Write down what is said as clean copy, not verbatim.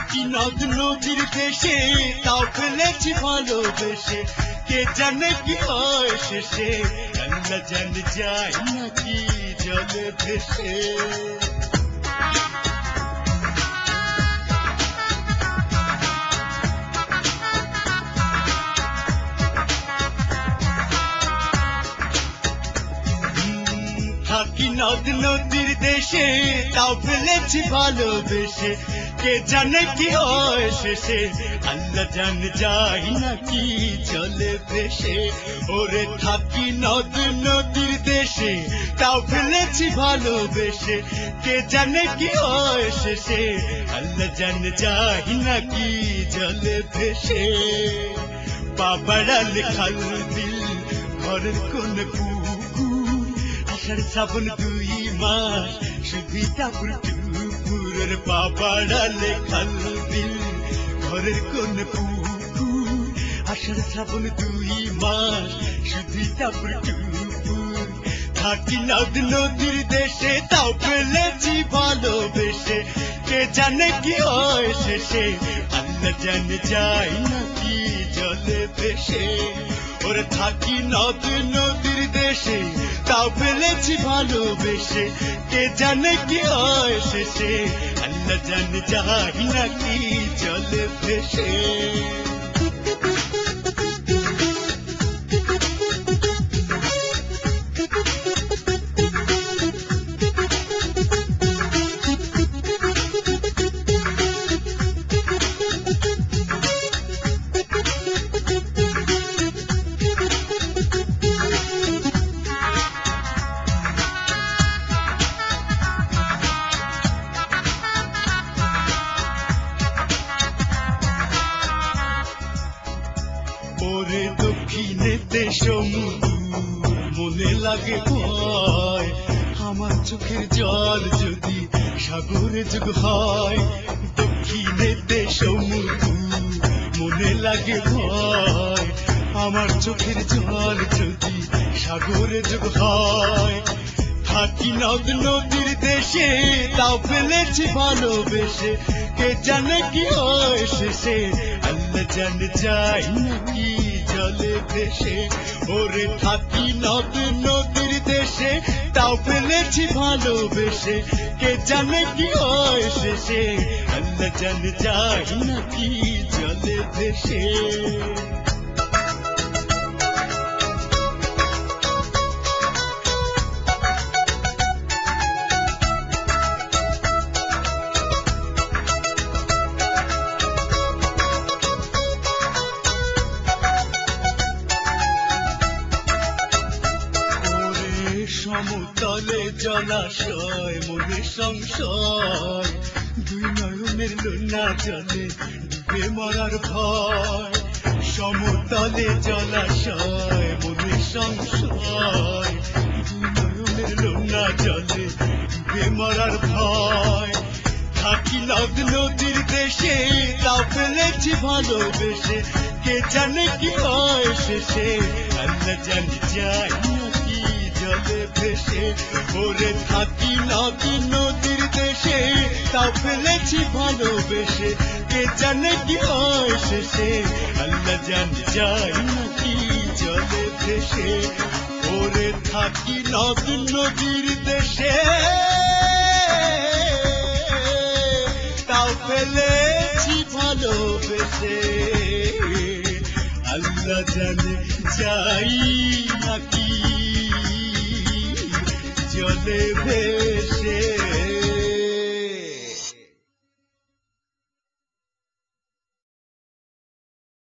থাকি নদ নদীর দেশে, তাও ফেলেছি ভালোবেসে। কে জানে কি হয় শেষে, আল্লাহ জানে যায় নাকি জলে ভেসে। থাকি নদ নদীর দেশে, তাও ফেলেছি ভালোবেসে। কে জানে কি হয় শেষে, আল্লাহ জানে যায় নাকি জলে ভেসে। ওরে থাকি নদ নদীর দেশে, তাও ফেলেছি ভালোবেসে। কে জানে কি হয় শেষে, আল্লাহ জানে যায় নাকি জলে ভেসে। বাবারাল খাল বিল ঘরের কোন পুকুর, আষাঢ় শ্রাবণ 2 মাস শুধু টাপুর টুপুর। বাবারালে খাল বিল ঘরের কোন পুকুর, আষাঢ় শ্রাবণ 2 মাস শুধু টাপুর টুপুর। থাকি নদ নদীর দেশে, তাও ফেলেছি ভালোবেসে। কে জানে কি হয় শেষে, আল্লাহ জানে যায় নাকি জলে ভেসে। ওরে থাকি নদ নদীর দেশে, তাও ফেলেছি ভালোবেসে। কে জানে কি হয় শেষে, আল্লাহ জানে যায় নাকি জলে ভেসে। ওরে দক্ষিণেতে সমুদ্র, মনে লাগে ভয়। আমার চোখের জল যদি সাগরে যোগ হয়। দক্ষিণেতে সমুদ্র, মনে লাগে ভয়। আমার চোখের জল যদি সাগরে যোগ হয়। থাকি নদ নদীর দেশে, তাও ফেলেছি ভালোবেসে। কে জানে কি হয় শেষে, আল্লাহ জানে যায় নাকি জলে ভেসে। ওরে থাকি নদ নদীর দেশে, তাও ফেলেছি ভালোবেসে। কে জানে কি হয় শেষে, আল্লাহ জানে যায় নাকি জলে ভেসে। সমতলে জলাশয় মনে সংশয়, 2 নয়নের লোনা জলে ডুবে মরার ভয়। সমতলে জলাশয় মনে সংশয়, 2 নয়নের লোনা জলে ডুবে মরার ভয়। থাকি নদ নদীর দেশে, তাও ফেলেছি ভালোবেসে। কে জানে কি হয় শেষে, আল্লাহ জানে যায় নাকি জলে ভেসে। ওরে থাকি নদ নদীর দেশে, তাও ফেলেছি ভালোবেসে। কে জানে কি হয় শেষে, আল্লাহ জানে যায় নাকি জলে ভেসে। ওরে থাকি নদ নদীর দেশে, তাও ফেলেছি ভালোবেসে। আল্লাহ জানে যাই নাকি জলে ভেসে।